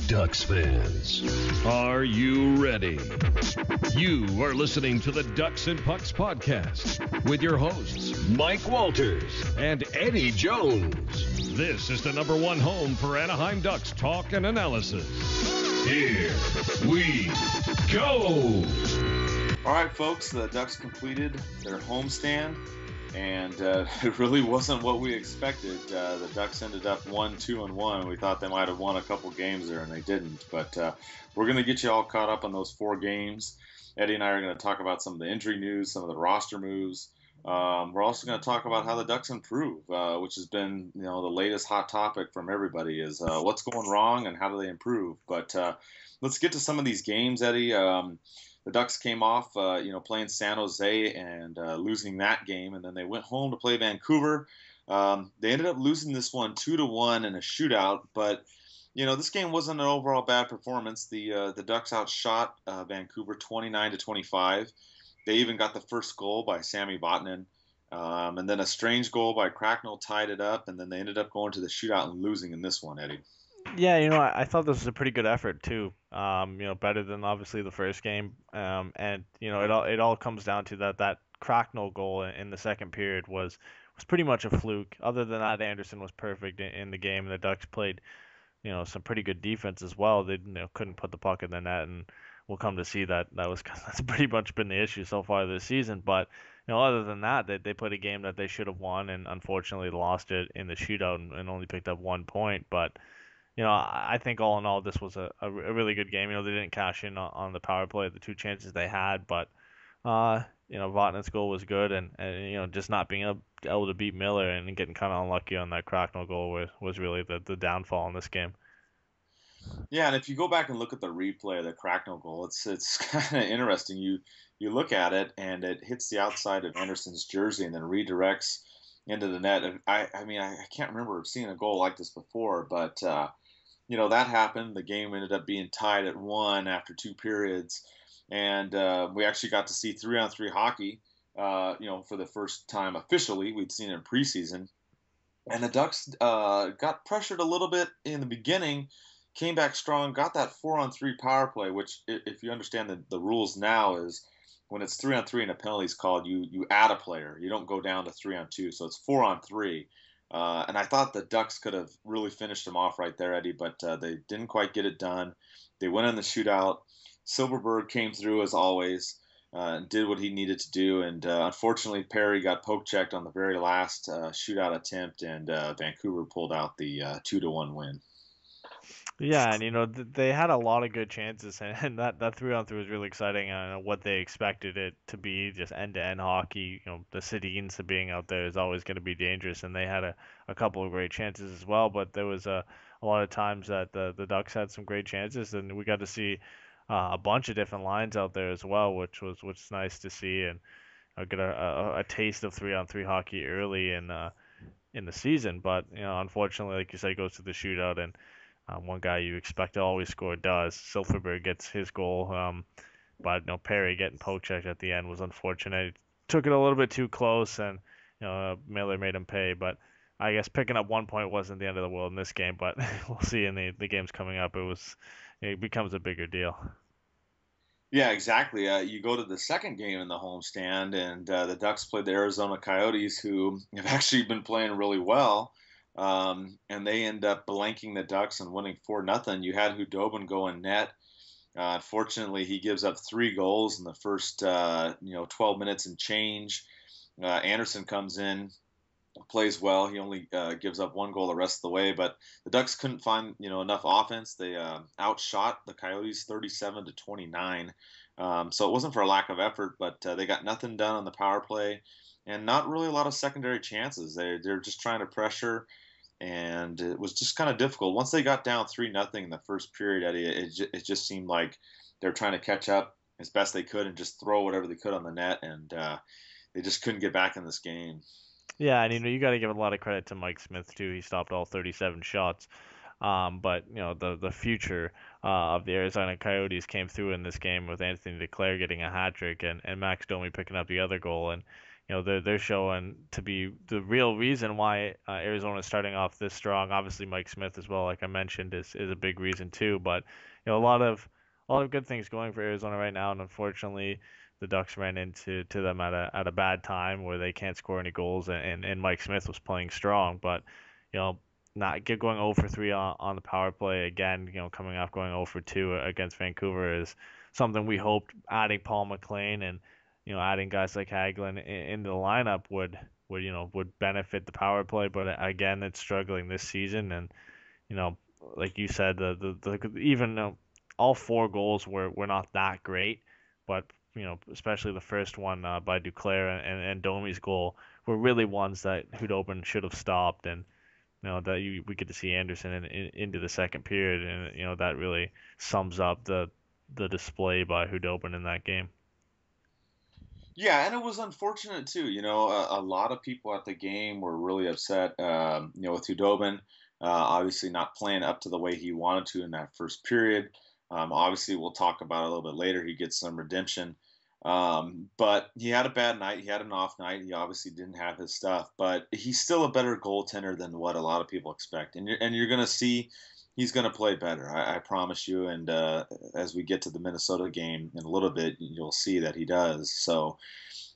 Ducks fans, are you ready? You are listening to the Ducks and Pucks podcast with your hosts, Mike Walters and Eddie Jones. This is the #1 home for Anaheim Ducks talk and analysis. Here we go. All right, folks, the Ducks completed their homestand, and it really wasn't what we expected. The Ducks ended up 1-2-1. We thought they might have won a couple games there, and they didn't. But we're going to get you all caught up on those 4 games. Eddie and I are going to talk about some of the injury news, some of the roster moves. We're also going to talk about how the Ducks improve, which has been, the latest hot topic from everybody is what's going wrong and how do they improve. But let's get to some of these games, Eddie. The Ducks came off, playing San Jose and losing that game, and then they went home to play Vancouver. They ended up losing this one 2-1 in a shootout, but this game wasn't an overall bad performance. The Ducks outshot Vancouver 29-25. They even got the first goal by Sami Vatanen, and then a strange goal by Cracknell tied it up, and then they ended up going to the shootout and losing in this one, Eddie. Yeah, I thought this was a pretty good effort too. Better than obviously the first game. And it all comes down to that Cracknell goal in the second period was pretty much a fluke. Other than that, Anderson was perfect in the game, and the Ducks played, some pretty good defense as well. They couldn't put the puck in the net, and we'll come to see that's pretty much been the issue so far this season. But other than that, they played a game that they should have won, and unfortunately lost it in the shootout and only picked up 1 point. But I think all in all, this was a really good game. They didn't cash in on the power play, the 2 chances they had, but Vatanen's goal was good, and just not being able to beat Miller and getting kind of unlucky on that Cracknell goal was really the downfall in this game. Yeah, and if you go back and look at the replay of the Cracknell goal, it's kind of interesting. You look at it, and it hits the outside of Anderson's jersey and then redirects into the net. And I can't remember seeing a goal like this before, but that happened. The game ended up being tied at 1 after 2 periods, and we actually got to see 3-on-3 hockey, for the first time officially. We'd seen it in preseason, and the Ducks got pressured a little bit in the beginning, came back strong, got that 4-on-3 power play, which, if you understand the rules now, is when it's 3-on-3 and a penalty is called, you add a player. You don't go down to 3-on-2, so it's 4-on-3. And I thought the Ducks could have really finished them off right there, Eddie, but they didn't quite get it done. They went in the shootout. Silverberg came through as always and did what he needed to do. And unfortunately, Perry got poke-checked on the very last shootout attempt, and Vancouver pulled out the 2-1 win. Yeah, and they had a lot of good chances, and that 3-on-3 was really exciting. What they expected it to be, just end-to-end hockey. The Sedins being out there is always going to be dangerous, and they had a couple of great chances as well. But there was a lot of times that the Ducks had some great chances, and we got to see a bunch of different lines out there as well, which was nice to see, and get a taste of 3-on-3 hockey early in the season. But unfortunately, like you said, it goes to the shootout, and one guy you expect to always score does. Silverberg gets his goal, but Perry getting poke-checked at the end was unfortunate. Took it a little bit too close, and Miller made him pay. But I guess picking up 1 point wasn't the end of the world in this game. But we'll see in the games coming up. It becomes a bigger deal. Yeah, exactly. You go to the second game in the homestand, and the Ducks played the Arizona Coyotes, who have actually been playing really well. And they end up blanking the Ducks and winning 4-0. You had Hudobin go in net. Unfortunately, he gives up 3 goals in the first 12 minutes and change. Anderson comes in, plays well. He only gives up 1 goal the rest of the way, but the Ducks couldn't find enough offense. They outshot the Coyotes 37-29. So it wasn't for a lack of effort, but they got nothing done on the power play, and not really a lot of secondary chances. They're just trying to pressure, and it was just kind of difficult. Once they got down 3-0 in the first period, Eddie, it just seemed like they're trying to catch up as best they could and just throw whatever they could on the net, and they just couldn't get back in this game. Yeah, and you got to give a lot of credit to Mike Smith too. He stopped all 37 shots. But the future of the Arizona Coyotes came through in this game with Anthony DeClaire getting a hat trick and Max Domi picking up the other goal. And they're showing to be the real reason why Arizona is starting off this strong. Obviously, Mike Smith as well, like I mentioned, is a big reason too. But a lot of good things going for Arizona right now, and unfortunately, the Ducks ran into them at a bad time where they can't score any goals, and Mike Smith was playing strong, but not get going 0 for 3 on the power play again. Coming off going 0 for 2 against Vancouver is something we hoped adding Paul McLean and adding guys like Hagelin into the lineup would benefit the power play. But again, it's struggling this season, and you know, like you said, the even all 4 goals were not that great, but especially the first one by Duclair and Domi's goal were really ones that Hudobin should have stopped, and we get to see Anderson into the second period, and that really sums up the display by Hudobin in that game. Yeah, and it was unfortunate too. A lot of people at the game were really upset. With Hudobin, obviously not playing up to the way he wanted to in that first period. Obviously, we'll talk about it a little bit later. He gets some redemption, but he had a bad night. He had an off night. He obviously didn't have his stuff, but he's still a better goaltender than what a lot of people expect. And you're going to see he's going to play better. I promise you. And as we get to the Minnesota game in a little bit, you'll see that he does. So,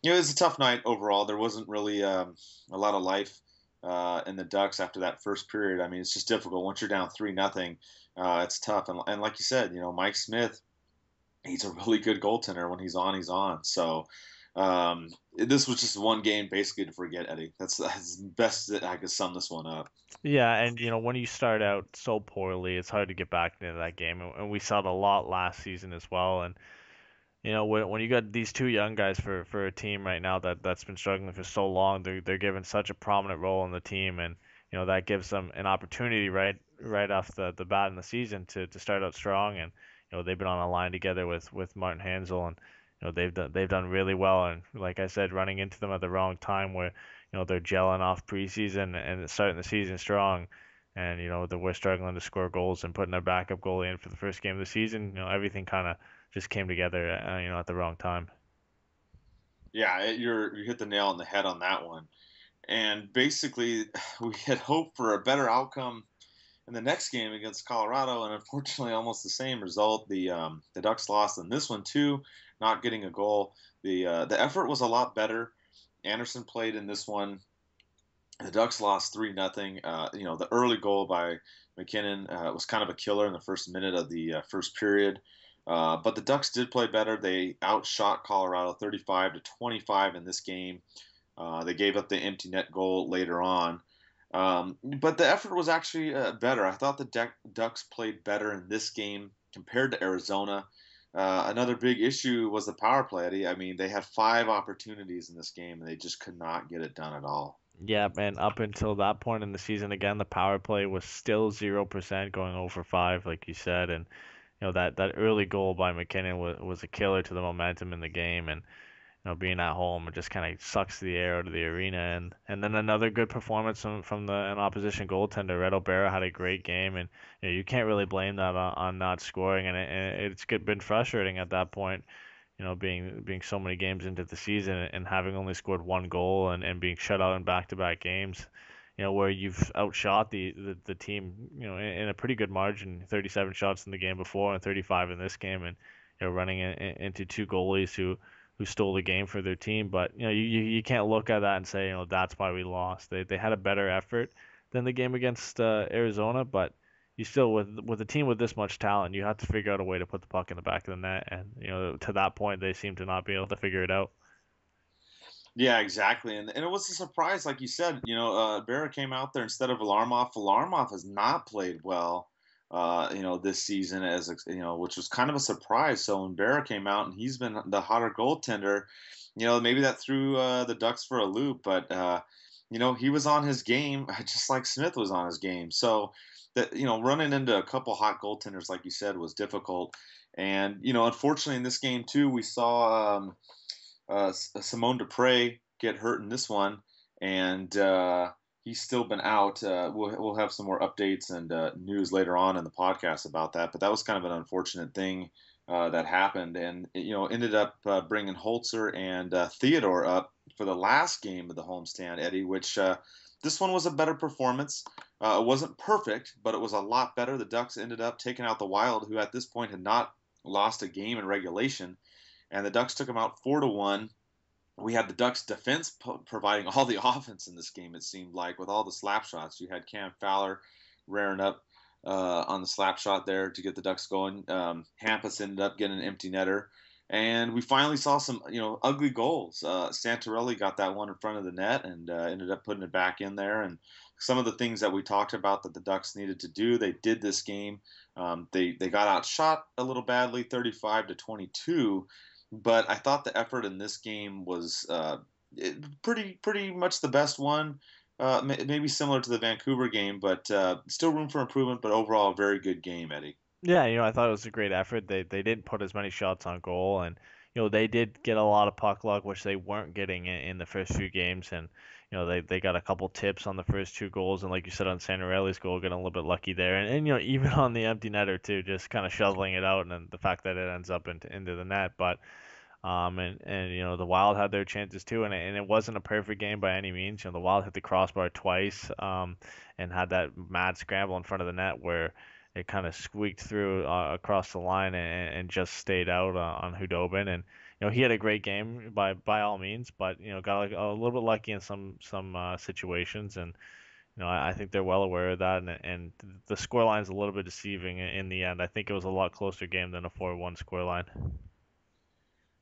it was a tough night overall. There wasn't really a lot of life in the Ducks after that first period. I mean, it's just difficult once you're down 3-0. It's tough. And like you said, Mike Smith, he's a really good goaltender. When he's on, he's on. So this was just one game basically to forget, Eddie. That's best that I could sum this one up. Yeah, and when you start out so poorly, it's hard to get back into that game, and we saw it a lot last season as well. And when you got these 2 young guys for a team right now that's been struggling for so long, they're given such a prominent role in the team, and that gives them an opportunity right off the bat in the season to start out strong. And they've been on a line together with Martin Hansel, and they've done really well. And like I said, running into them at the wrong time where they're gelling off preseason and starting the season strong, and that we're struggling to score goals and putting their backup goalie in for the first game of the season. Everything kind of just came together, at the wrong time. Yeah, you hit the nail on the head on that one. And basically, we had hoped for a better outcome in the next game against Colorado, and unfortunately, almost the same result. The Ducks lost in this one too, not getting a goal. The effort was a lot better. Anderson played in this one. The Ducks lost 3-0. The early goal by McKinnon was kind of a killer in the first minute of the first period. But the Ducks did play better. They outshot Colorado 35-25 in this game. They gave up the empty net goal later on. But the effort was actually better. I thought the Ducks played better in this game compared to Arizona. Another big issue was the power play, Eddie. I mean, they had 5 opportunities in this game, and they just could not get it done at all. Yeah, and up until that point in the season, again, the power play was still 0%, going 0 for 5, like you said. And that early goal by McKinnon was a killer to the momentum in the game, and being at home, it just kind of sucks the air out of the arena. And then another good performance from an opposition goaltender. Red O'Bara had a great game, and you can't really blame that on not scoring. And it's been frustrating at that point, being so many games into the season and having only scored 1 goal and being shut out in back-to-back games. Where you've outshot the team, in a pretty good margin, 37 shots in the game before and 35 in this game, and running into 2 goalies who stole the game for their team. But you can't look at that and say that's why we lost. They had a better effort than the game against Arizona, but you still with a team with this much talent, you have to figure out a way to put the puck in the back of the net, and to that point they seem to not be able to figure it out. Yeah, exactly. And it was a surprise, like you said. Barra came out there instead of Varlamov. Varlamov has not played well, this season, which was kind of a surprise. So when Barra came out and he's been the hotter goaltender, maybe that threw the Ducks for a loop. But he was on his game, just like Smith was on his game. So that running into a couple hot goaltenders, like you said, was difficult. And unfortunately, in this game too, we saw. Simone Dupre get hurt in this one, and he's still been out. We'll have some more updates and news later on in the podcast about that. But that was kind of an unfortunate thing that happened, and ended up bringing Holzer and Theodore up for the last game of the homestand, Eddie. Which this one was a better performance. It wasn't perfect, but it was a lot better. The Ducks ended up taking out the Wild, who at this point had not lost a game in regulation, and the Ducks took them out 4-1. We had the Ducks defense providing all the offense in this game, it seemed like, with all the slap shots. You had Cam Fowler rearing up on the slap shot there to get the Ducks going. Hampus ended up getting an empty netter. And we finally saw some, ugly goals. Santorelli got that one in front of the net and ended up putting it back in there. And some of the things that we talked about that the Ducks needed to do, they did this game. They got outshot a little badly, 35-22. But I thought the effort in this game was pretty much the best one. Maybe similar to the Vancouver game, but still room for improvement. But overall, a very good game, Eddie. Yeah, I thought it was a great effort. They didn't put as many shots on goal, and they did get a lot of puck luck, which they weren't getting in the first few games. And they got a couple tips on the first two goals, and like you said on Santorelli's goal, getting a little bit lucky there, and even on the empty netter too, just kind of shoveling it out, and then the fact that it ends up into the net, but. And the Wild had their chances too, and it wasn't a perfect game by any means. The Wild hit the crossbar twice, and had that mad scramble in front of the net where it kind of squeaked through across the line and just stayed out on Hudobin. And he had a great game by all means, but got a little bit lucky in some situations, and I think they're well aware of that. And the scoreline is a little bit deceiving in the end. I think it was a lot closer game than a 4-1 scoreline.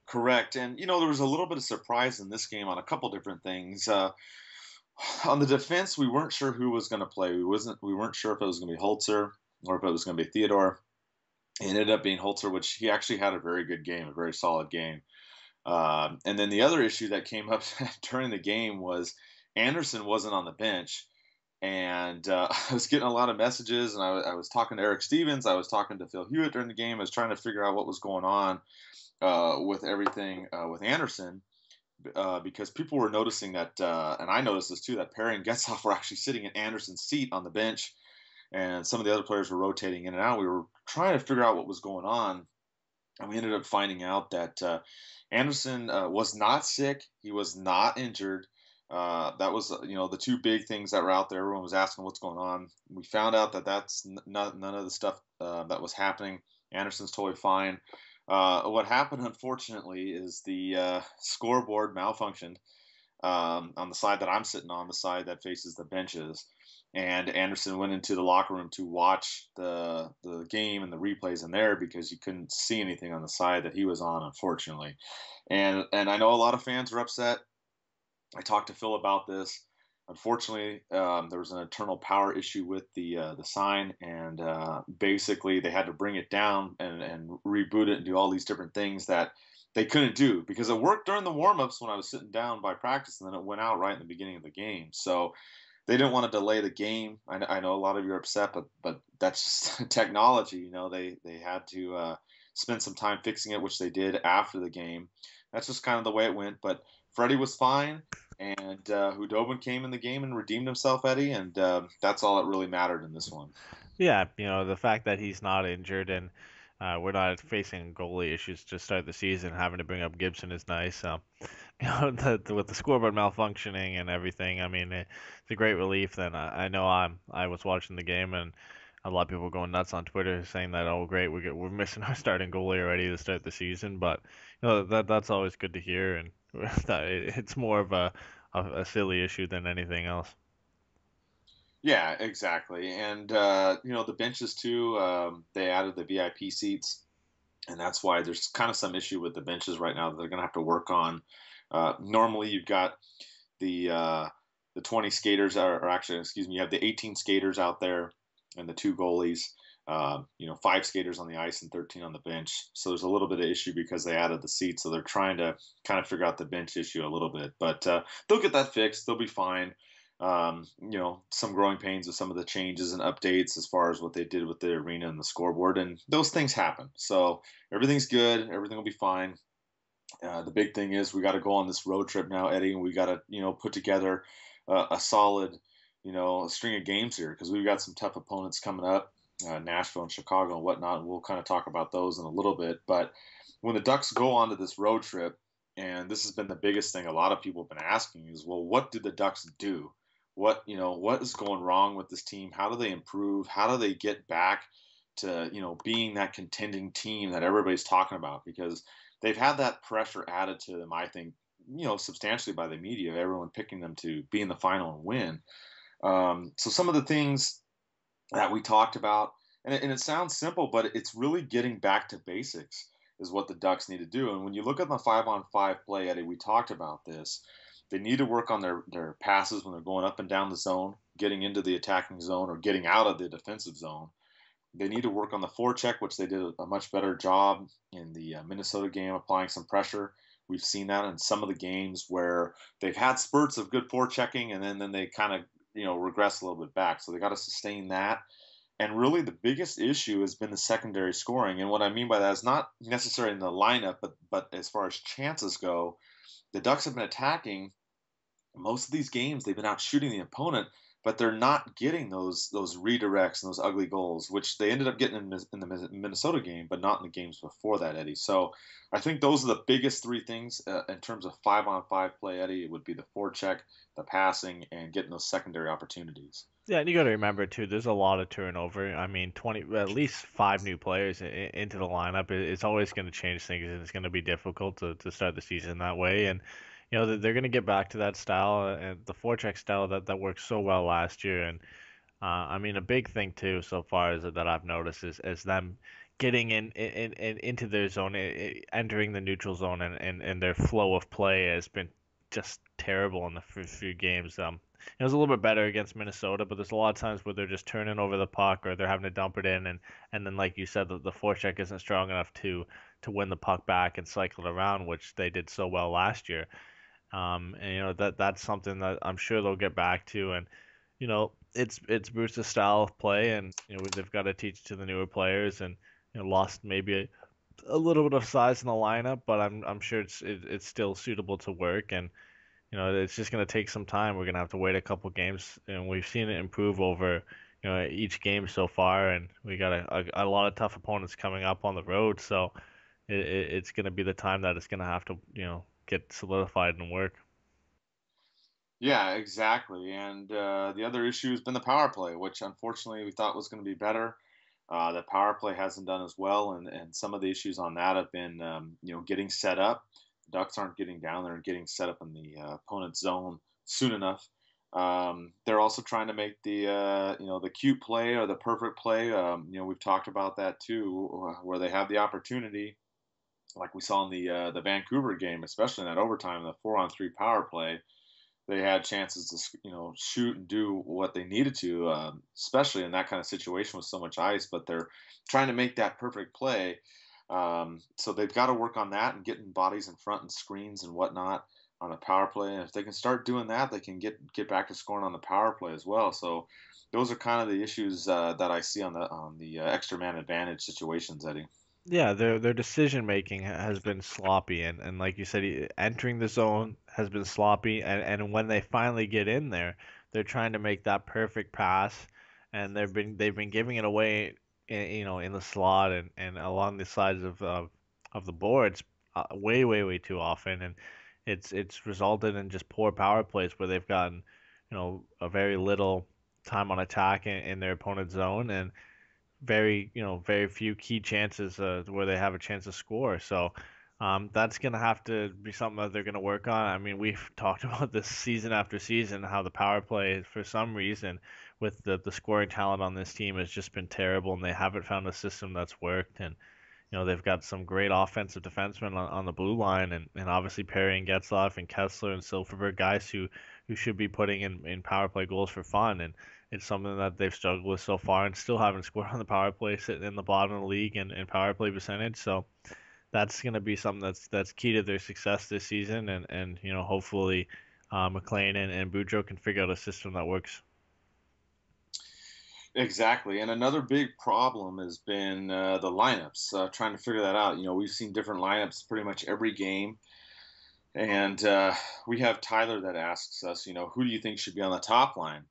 Correct. And, there was a little bit of surprise in this game on a couple different things. On the defense, we weren't sure who was going to play. We weren't sure if it was going to be Holzer or if it was going to be Theodore. It ended up being Holzer, which he actually had a very good game, a very solid game. And then the other issue that came up during the game was Anderson wasn't on the bench. And I was getting a lot of messages, and I was talking to Eric Stevens. I was talking to Phil Hewitt during the game. I was trying to figure out what was going on with everything with Anderson, because people were noticing that, and I noticed this too, that Perry and Getzlaff were actually sitting in Anderson's seat on the bench, and some of the other players were rotating in and out. We were trying to figure out what was going on, and we ended up finding out that Anderson was not sick. He was not injured. That was, the two big things that were out there. Everyone was asking what's going on. We found out that that's none of the stuff that was happening. Anderson's totally fine. What happened, unfortunately, is the scoreboard malfunctioned on the side that I'm sitting on, the side that faces the benches. And Anderson went into the locker room to watch the game and the replays in there because he couldn't see anything on the side that he was on, unfortunately. And I know a lot of fans were upset. I talked to Phil about this. Unfortunately, there was an internal power issue with the sign, and basically they had to bring it down and reboot it and do all these different things that they couldn't do because it worked during the warm-ups when I was sitting down by practice, and then it went out right in the beginning of the game. So they didn't want to delay the game. I know a lot of you are upset, but that's just technology. They had to spend some time fixing it, which they did after the game. That's just kind of the way it went. But Freddie was fine. And Hudobin came in the game and redeemed himself, Eddie, and that's all that really mattered in this one. Yeah, the fact that he's not injured and we're not facing goalie issues to start the season, having to bring up Gibson is nice. With the scoreboard malfunctioning and everything, I mean, it's a great relief. Then I know I was watching the game, and a lot of people were going nuts on Twitter saying that, oh great, we're missing our starting goalie already to start the season. But that's always good to hear, and it's more of a silly issue than anything else. Yeah, exactly. And the benches too, they added the VIP seats, and that's why there's kind of some issue with the benches right now that they're going to have to work on. Normally you've got the 20 skaters, or actually, excuse me, you have the 18 skaters out there and the two goalies. 5 skaters on the ice and 13 on the bench. So there's a little bit of issue because they added the seats. So they're trying to kind of figure out the bench issue a little bit, but they'll get that fixed. They'll be fine. Some growing pains with some of the changes and updates as far as what they did with the arena and the scoreboard, and those things happen. So everything's good. Everything will be fine. The big thing is we got to go on this road trip now, Eddie, and we got to, put together a solid, string of games here because we've got some tough opponents coming up. Nashville and Chicago and whatnot. And we'll kind of talk about those in a little bit. But when the Ducks go onto this road trip, and this has been the biggest thing a lot of people have been asking is, well, what did the Ducks do? What is going wrong with this team? How do they improve? How do they get back to, being that contending team that everybody's talking about? Because they've had that pressure added to them, I think, substantially by the media, everyone picking them to be in the final and win. So some of the things that we talked about, and it sounds simple, but it's really getting back to basics is what the Ducks need to do. And when you look at the 5-on-5 play, Eddie, we talked about this. They need to work on their passes when they're going up and down the zone, getting into the attacking zone or getting out of the defensive zone. They need to work on the forecheck, which they did a much better job in the Minnesota game, applying some pressure. We've seen that in some of the games where they've had spurts of good forechecking, and then they kind of regress a little bit back. So they got to sustain that. And really, the biggest issue has been the secondary scoring. And what I mean by that is not necessarily in the lineup, but as far as chances go, the Ducks have been attacking most of these games. They've been out shooting the opponent, but they're not getting those redirects and those ugly goals, which they ended up getting in the Minnesota game, but not in the games before that, Eddie. So I think those are the biggest three things in terms of 5-on-5 play, Eddie. It would be the forecheck, the passing, and getting those secondary opportunities. Yeah, and you got to remember too, there's a lot of turnover. I mean, at least 5 new players into the lineup. It's always going to change things, and it's going to be difficult to start the season that way. And they're going to get back to that style and the forecheck style that worked so well last year. And I mean, a big thing too so far is that I've noticed is them getting into their zone, entering the neutral zone, and their flow of play has been just terrible in the first few games. It was a little bit better against Minnesota, but there's a lot of times where they're just turning over the puck or they're having to dump it in, and then like you said, the forecheck isn't strong enough to win the puck back and cycle it around, which they did so well last year. And that's something that I'm sure they'll get back to, and it's Bruce's style of play, and they've got to teach to the newer players, and lost maybe a little bit of size in the lineup, but I'm sure it's still suitable to work, and it's just going to take some time. We're going to have to wait a couple games, and we've seen it improve over each game so far, and we got a lot of tough opponents coming up on the road, so it's going to be the time that it's going to have to get solidified and work. Yeah, exactly. And the other issue has been the power play, which unfortunately we thought was going to be better. The power play hasn't done as well, and some of the issues on that have been, getting set up. The Ducks aren't getting down there and getting set up in the opponent's zone soon enough. They're also trying to make the cute play or the perfect play. We've talked about that too, where they have the opportunity, like we saw in the Vancouver game, especially in that overtime, the 4-on-3 power play. They had chances to shoot and do what they needed to, especially in that kind of situation with so much ice. But they're trying to make that perfect play, so they've got to work on that and getting bodies in front and screens and whatnot on the power play. And if they can start doing that, they can get back to scoring on the power play as well. So those are kind of the issues that I see on the extra man advantage situations, Eddie. Yeah, their decision making has been sloppy, and like you said, entering the zone has been sloppy, and when they finally get in there, they're trying to make that perfect pass, and they've been giving it away, in the slot and along the sides of the boards, way too often, and it's resulted in just poor power plays where they've gotten, a very little time on attack in their opponent's zone, and very few key chances where they have a chance to score. So that's going to have to be something that they're going to work on. I mean, we've talked about this season after season, how the power play, for some reason, with the scoring talent on this team has just been terrible, and they haven't found a system that's worked. And they've got some great offensive defensemen on the blue line, and obviously Perry and Getzlaf and Kessler and Silverberg, guys who should be putting in power play goals for fun. And it's something that they've struggled with so far and still haven't scored on the power play, sitting in the bottom of the league in power play percentage. So that's going to be something that's key to their success this season. And hopefully McLean and Boudreau can figure out a system that works. Exactly. And another big problem has been the lineups, trying to figure that out. We've seen different lineups pretty much every game. And we have Tyler that asks us, who do you think should be on the top line?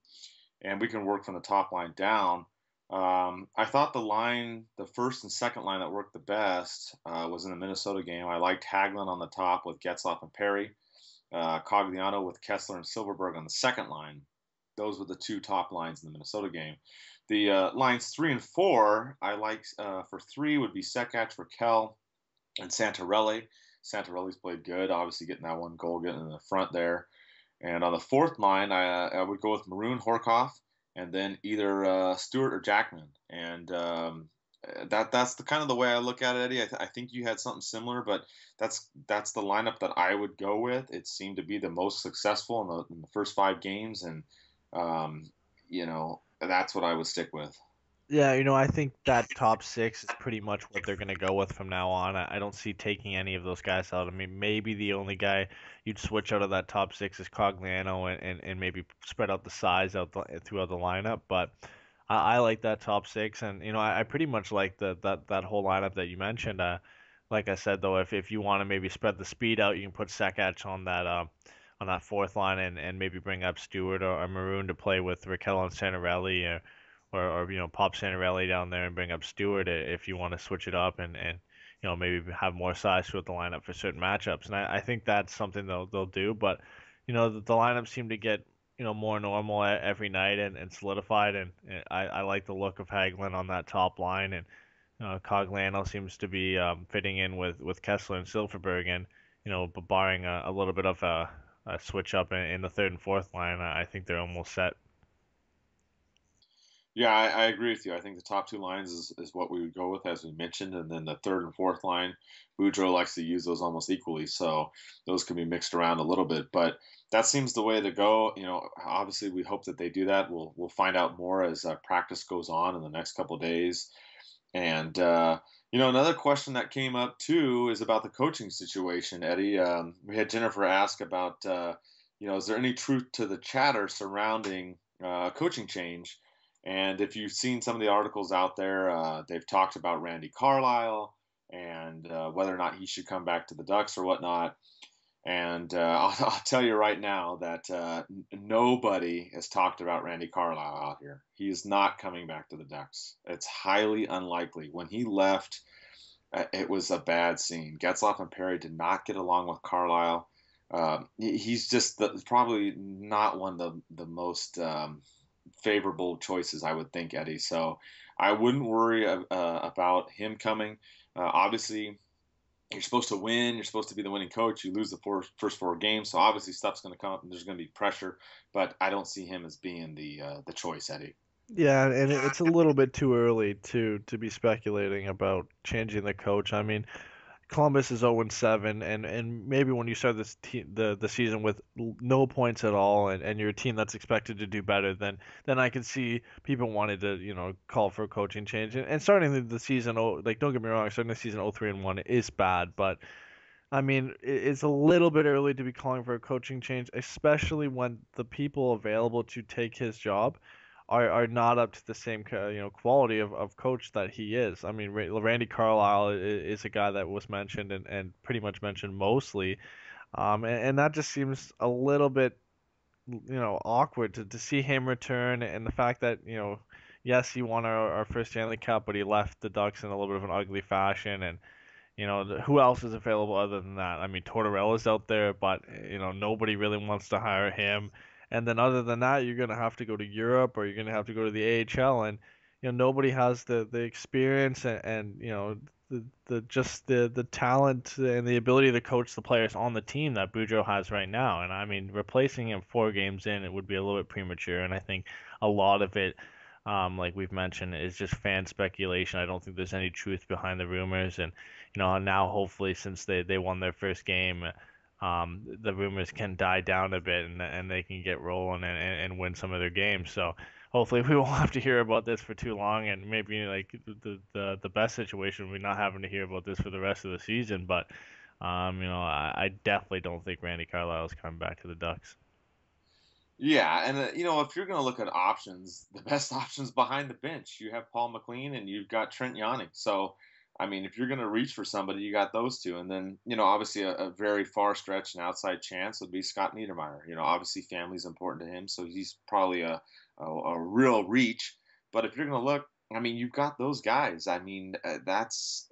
And we can work from the top line down. I thought the first and second line that worked the best was in the Minnesota game. I liked Hagelin on the top with Getzlaf and Perry, Cogliano with Kessler and Silverberg on the second line. Those were the two top lines in the Minnesota game. The lines 3 and 4, I like for 3 would be Sekach, Raquel, and Santorelli. Santorelli's played good, obviously getting that one goal, getting in the front there. And on the fourth line, I would go with Maroon, Horkoff, and then either Stewart or Jackman. And that's the kind of the way I look at it, Eddie. I think you had something similar, but that's the lineup that I would go with. It seemed to be the most successful in the first 5 games, and that's what I would stick with. Yeah, I think that top 6 is pretty much what they're going to go with from now on. I don't see taking any of those guys out. I mean, maybe the only guy you'd switch out of that top 6 is Cogliano, and maybe spread out the size throughout the lineup. But I like that top 6, and I pretty much like that whole lineup that you mentioned. Like I said though, if you want to maybe spread the speed out, you can put Sekach on that fourth line, and maybe bring up Stewart or Maroon to play with Raquel and Santorelli, or pop Santorelli down there and bring up Stewart if you want to switch it up, and maybe have more size throughout the lineup for certain matchups. And I think that's something they'll do. But the lineups seem to get more normal every night, and solidified. And I like the look of Hagelin on that top line, and Cogliano seems to be fitting in with Kessler and Silverberg, and but barring a little bit of a switch up in the third and fourth line, I think they're almost set. Yeah, I agree with you. I think the top 2 lines is what we would go with, as we mentioned, and then the third and fourth line, Boudreau likes to use those almost equally, so those can be mixed around a little bit. But that seems the way to go. Obviously, we hope that they do that. We'll find out more as practice goes on in the next couple of days. And another question that came up too is about the coaching situation, Eddie. We had Jennifer ask about, is there any truth to the chatter surrounding a coaching change? And if you've seen some of the articles out there, they've talked about Randy Carlyle and whether or not he should come back to the Ducks or whatnot. And I'll tell you right now that nobody has talked about Randy Carlyle out here. He is not coming back to the Ducks. It's highly unlikely. When he left, it was a bad scene. Getzlaf and Perry did not get along with Carlyle. He's just probably not one of the most favorable choices, I would think, Eddie. So I wouldn't worry about him coming. Obviously, you're supposed to win. You're supposed to be the winning coach. You lose the first 4 games, so obviously stuff's going to come up and there's going to be pressure. But I don't see him as being the choice, Eddie. Yeah, and it's a little bit too early to be speculating about changing the coach. I mean, Columbus is 0-7, and maybe when you start the season with no points at all, and you're a team that's expected to do better, then I could see people wanting to call for a coaching change. And starting the season, like, don't get me wrong, starting the season 0-3-1 is bad, but I mean, it's a little bit early to be calling for a coaching change, especially when the people available to take his job are not up to the same quality of coach that he is. I mean, Randy Carlyle is a guy that was mentioned and pretty much mentioned mostly, and that just seems a little bit awkward to see him return, and the fact that yes, he won our first Stanley Cup, but he left the Ducks in a little bit of an ugly fashion. And who else is available other than that? I mean, Tortorella's out there, but nobody really wants to hire him. And then other than that, you're gonna have to go to Europe, or you're gonna have to go to the AHL, and nobody has the experience, and the talent and the ability to coach the players on the team that Boudreau has right now. And I mean, replacing him 4 games in, it would be a little bit premature. And I think a lot of it, like we've mentioned, is just fan speculation. I don't think there's any truth behind the rumors. And now hopefully, since they won their first game, the rumors can die down a bit, and they can get rolling and win some of their games. So hopefully we won't have to hear about this for too long, and maybe like the best situation would be not having to hear about this for the rest of the season. But I definitely don't think Randy Carlyle is coming back to the Ducks. Yeah, and if you're going to look at options, the best options behind the bench, you have Paul McLean and you've got Trent Yonning. So I mean, if you're going to reach for somebody, you got those two. And then, obviously a very far stretch and outside chance would be Scott Niedermayer. Obviously family's important to him, so he's probably a real reach. But if you're going to look, I mean, you've got those guys. I mean, that's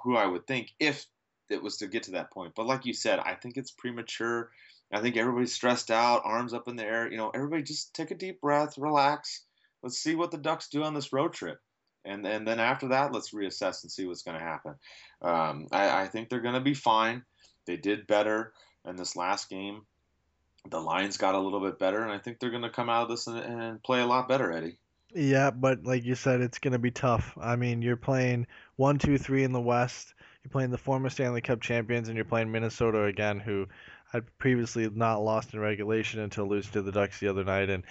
who I would think if it was to get to that point. But like you said, I think it's premature. I think everybody's stressed out, arms up in the air. Everybody just take a deep breath, relax. Let's see what the Ducks do on this road trip, and then after that, let's reassess and see what's going to happen. I think they're going to be fine. They did better in this last game. The Lions got a little bit better, and I think they're going to come out of this and play a lot better, Eddie. Yeah, but like you said, it's going to be tough. I mean, you're playing 1, 2, 3 in the West. You're playing the former Stanley Cup champions, and you're playing Minnesota again, who had previously not lost in regulation until losing to the Ducks the other night. And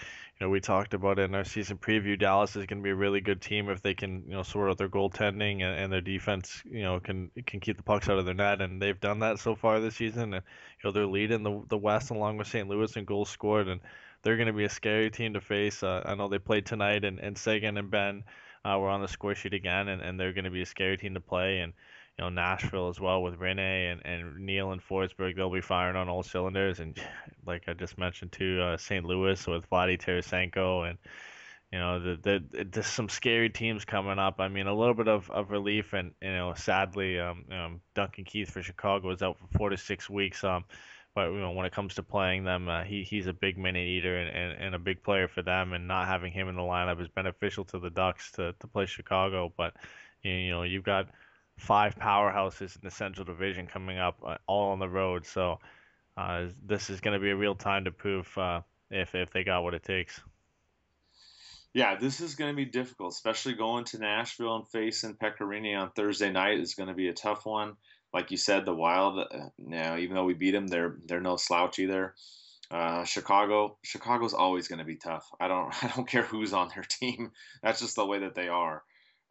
we talked about it in our season preview. Dallas is going to be a really good team if they can, sort out their goaltending and their defense. Can keep the pucks out of their net, and they've done that so far this season. And they're leading the West along with St. Louis in goals scored, and they're going to be a scary team to face. I know they played tonight, and Sagan and Ben were on the score sheet again, and they're going to be a scary team to play. And Nashville as well with Rene and Neal and Forsberg, they'll be firing on all cylinders. And like I just mentioned too, St. Louis with Vladdy Tarasenko, and there's some scary teams coming up. I mean, a little bit of relief, and sadly, Duncan Keith for Chicago is out for 4 to 6 weeks. But when it comes to playing them, he's a big minute eater and a big player for them, and not having him in the lineup is beneficial to the Ducks to play Chicago. But you've got 5 powerhouses in the Central Division coming up, all on the road. So this is going to be a real time to prove if they got what it takes. Yeah, this is going to be difficult, especially going to Nashville and facing Pecorini on Thursday night is going to be a tough one. Like you said, the Wild, now even though we beat them, they're no slouch either. Chicago's always going to be tough. I don't care who's on their team. That's just the way that they are.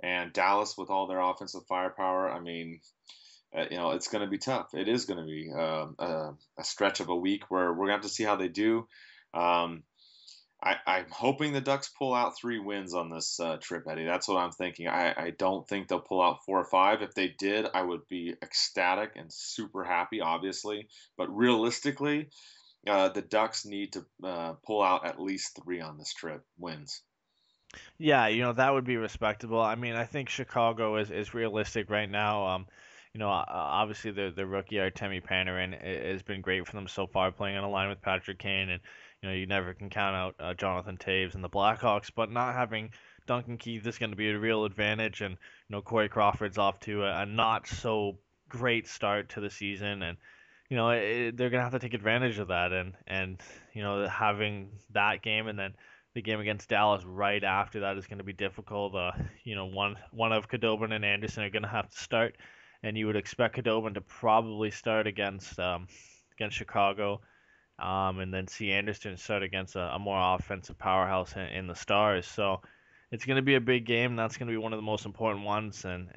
And Dallas with all their offensive firepower, I mean, it's going to be tough. It is going to be a stretch of a week where we're going to have to see how they do. I'm hoping the Ducks pull out 3 wins on this trip, Eddie. That's what I'm thinking. I don't think they'll pull out 4 or 5. If they did, I would be ecstatic and super happy, obviously. But realistically, the Ducks need to pull out at least 3 on this trip, wins. Yeah, that would be respectable. I mean, I think Chicago is realistic right now. Obviously the rookie Artemi Panarin has been great for them so far, playing on a line with Patrick Kane, and you never can count out Jonathan Toews and the Blackhawks. But not having Duncan Keith is going to be a real advantage, and Corey Crawford's off to a not so great start to the season, and they're going to have to take advantage of that, and having that game and then the game against Dallas right after that is going to be difficult. One of Khudobin and Anderson are going to have to start, and you would expect Khudobin to probably start against Chicago, and then see Anderson start against a more offensive powerhouse in the Stars. So it's going to be a big game. That's going to be one of the most important ones, and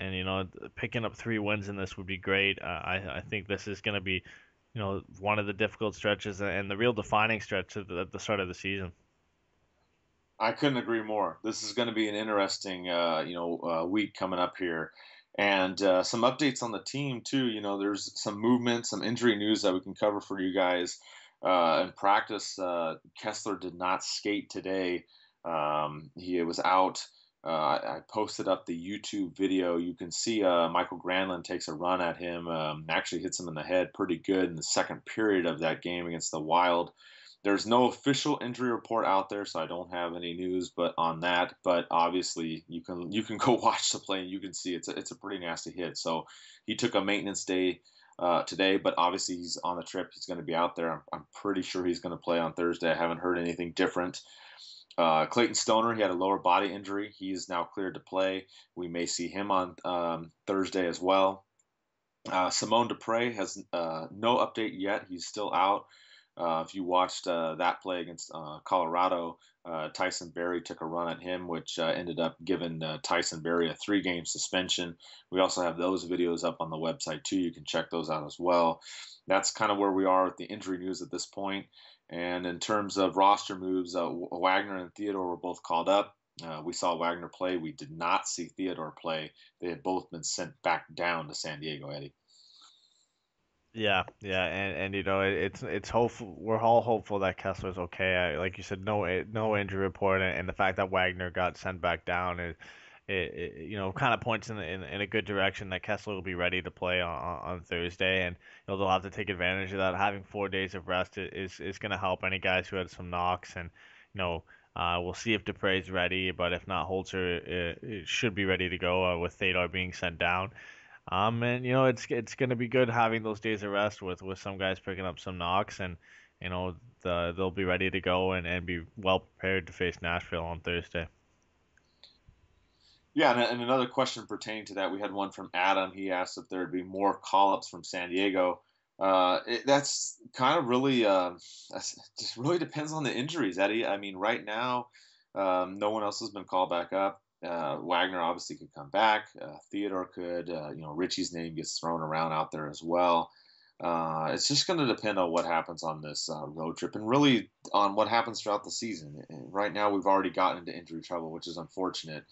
picking up 3 wins in this would be great. I think this is going to be one of the difficult stretches and the real defining stretch at the start of the season. I couldn't agree more. This is going to be an interesting, week coming up here, and some updates on the team too. There's some movement, some injury news that we can cover for you guys. In practice, Kessler did not skate today. He was out. I posted up the YouTube video. You can see Michael Granlund takes a run at him, actually hits him in the head pretty good in the second period of that game against the Wild. There's no official injury report out there, so I don't have any news on that. But obviously, you can go watch the play and you can see it's a pretty nasty hit. So he took a maintenance day today, but obviously he's on the trip. He's going to be out there. I'm pretty sure he's going to play on Thursday. I haven't heard anything different. Clayton Stoner, he had a lower body injury. He is now cleared to play. We may see him on Thursday as well. Simone Dupre has no update yet. He's still out. If you watched that play against Colorado, Tyson Barrie took a run at him, which ended up giving Tyson Barrie a 3-game suspension. We also have those videos up on the website too. You can check those out as well. That's kind of where we are with the injury news at this point. And in terms of roster moves, Wagner and Theodore were both called up. We saw Wagner play. We did not see Theodore play. They had both been sent back down to San Diego, Eddie. Yeah, and it's hopeful. We're all hopeful that Kessler's okay. Like you said, no injury report, and the fact that Wagner got sent back down kind of points in a good direction that Kessler will be ready to play on Thursday, and they'll have to take advantage of that. Having 4 days of rest is going to help any guys who had some knocks, and we'll see if Dupre's ready, but if not, Holzer should be ready to go with Theodore being sent down. And it's going to be good having those days of rest with some guys picking up some knocks, and they'll be ready to go and be well prepared to face Nashville on Thursday. Yeah, and another question pertaining to that, we had one from Adam. He asked if there would be more call-ups from San Diego. That's kind of really just really depends on the injuries, Eddie. I mean, right now, no one else has been called back up. Wagner obviously could come back. Theodore could. Richie's name gets thrown around out there as well. It's just going to depend on what happens on this road trip and really on what happens throughout the season. And right now, we've already gotten into injury trouble, which is unfortunate,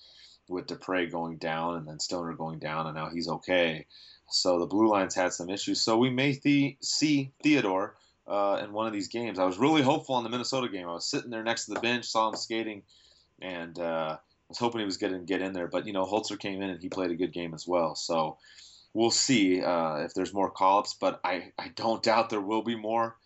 with Dupre going down and then Stoner going down, and now he's okay. So the Blue Lions had some issues. So we may see Theodore in one of these games. I was really hopeful on the Minnesota game. I was sitting there next to the bench, saw him skating, and was hoping he was going to get in there. But, Holzer came in and he played a good game as well. So we'll see if there's more call-ups, but I don't doubt there will be more.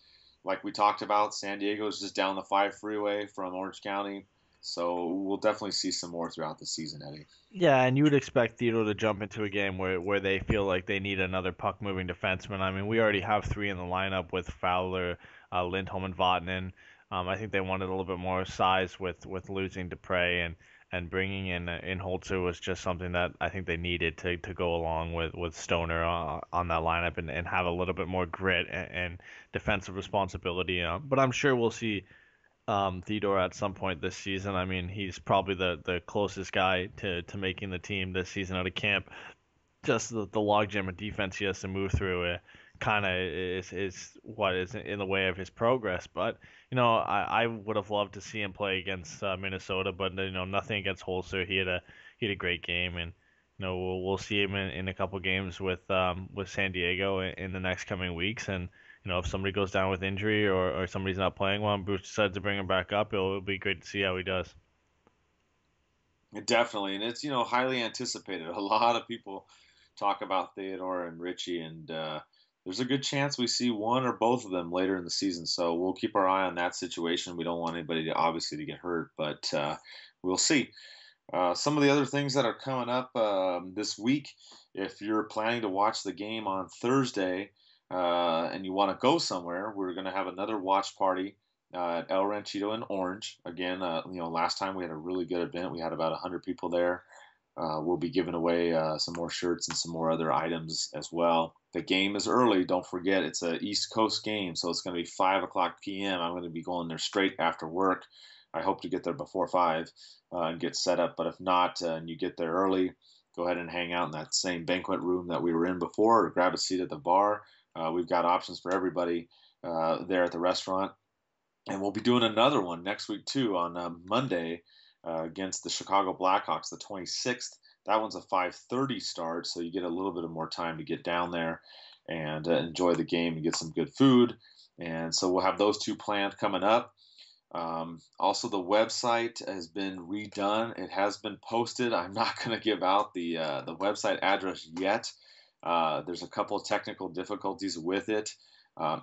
Like we talked about, San Diego is just down the 5 freeway from Orange County. So we'll definitely see some more throughout the season, Eddie. Yeah, and you would expect Theodore to jump into a game where they feel like they need another puck-moving defenseman. I mean, we already have 3 in the lineup with Fowler, Lindholm, and Vatanen. I think they wanted a little bit more size with losing Dupre, and bringing in Holzer was just something that I think they needed to go along with Stoner on that lineup and have a little bit more grit and defensive responsibility. But I'm sure we'll see Theodore at some point this season. I mean, he's probably the closest guy to making the team this season out of camp. Just the logjam of defense he has to move through kind of is what is in the way of his progress. But, I would have loved to see him play against Minnesota, but, nothing against Holzer. He had a great game, and, we'll see him in a couple games with San Diego in the next coming weeks. And if somebody goes down with injury or somebody's not playing well and Bruce decides to bring him back up, it'll be great to see how he does. Definitely, and it's highly anticipated. A lot of people talk about Theodore and Richie, and there's a good chance we see one or both of them later in the season. So we'll keep our eye on that situation. We don't want anybody to get hurt, but we'll see. Some of the other things that are coming up this week, if you're planning to watch the game on Thursday, and you want to go somewhere, we're going to have another watch party at El Ranchito in Orange. Again, last time we had a really good event. We had about 100 people there. We'll be giving away some more shirts and some more other items as well. The game is early. Don't forget, it's an East Coast game, so it's going to be 5 o'clock p.m. I'm going to be going there straight after work. I hope to get there before 5 and get set up. But if not, and you get there early, go ahead and hang out in that same banquet room that we were in before, or grab a seat at the bar. We've got options for everybody there at the restaurant. And we'll be doing another one next week, too, on Monday against the Chicago Blackhawks, the 26th. That one's a 5:30 start, so you get a little bit of more time to get down there and enjoy the game and get some good food. And so we'll have those 2 planned coming up. Also, the website has been redone. It has been posted. I'm not going to give out the website address yet. There's a couple of technical difficulties with it.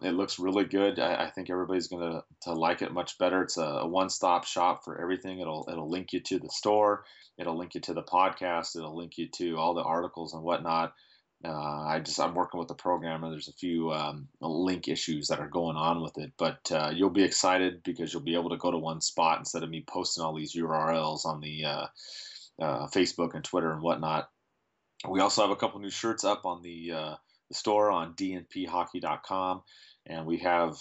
It looks really good. I think everybody's going to like it much better. It's a one-stop shop for everything. It'll link you to the store. It'll link you to the podcast. It'll link you to all the articles and whatnot. I'm working with the programmer. There's a few link issues that are going on with it, but you'll be excited because you'll be able to go to one spot instead of me posting all these URLs on the Facebook and Twitter and whatnot. We also have a couple new shirts up on the store on DNPhockey.com, and we have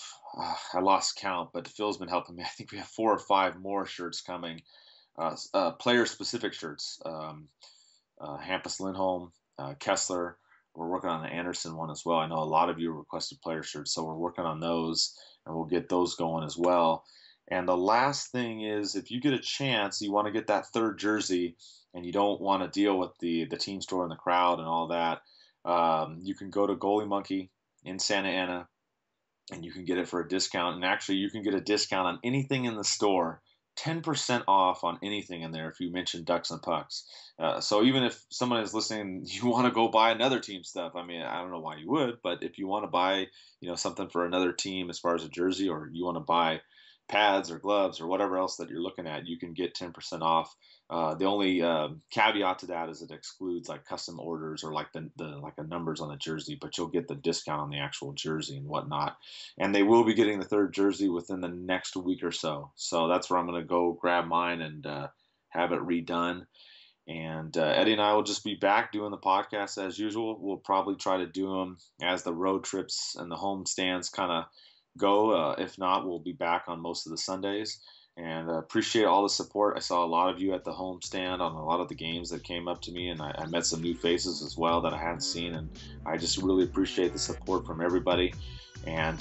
I lost count, but Phil's been helping me. I think we have 4 or 5 more shirts coming, player-specific shirts. Hampus Lindholm, Kessler. We're working on the Anderson one as well. I know a lot of you requested player shirts, so we're working on those, and we'll get those going as well. And the last thing is, if you get a chance, you want to get that 3rd jersey, and you don't want to deal with the team store and the crowd and all that, you can go to Goalie Monkey in Santa Ana, and you can get it for a discount. And actually, you can get a discount on anything in the store 10% off on anything in there if you mention Ducks and Pucks. So even if someone is listening, you want to go buy another team stuff. I mean, I don't know why you would, but if you want to buy, something for another team as far as a jersey, or you want to buy pads or gloves or whatever else that you're looking at, you can get 10% off. The only caveat to that is it excludes like custom orders or like the numbers on the jersey, but you'll get the discount on the actual jersey and whatnot. And they will be getting the third jersey within the next week or so. So that's where I'm going to go grab mine and have it redone. And Eddy and I will just be back doing the podcast as usual. We'll probably try to do them as the road trips and the home stands kind of go. If not, we'll be back on most of the Sundays. And appreciate all the support. I saw a lot of you at the home stand on a lot of the games that came up to me, and I met some new faces as well that I hadn't seen, and I just really appreciate the support from everybody. And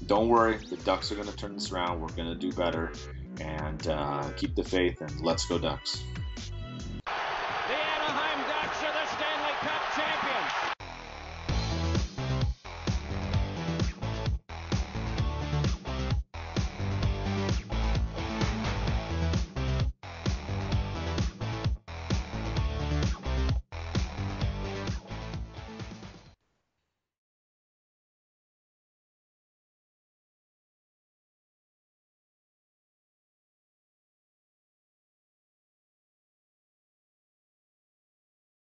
don't worry, the Ducks are going to turn this around. We're going to do better, and keep the faith, and let's go Ducks.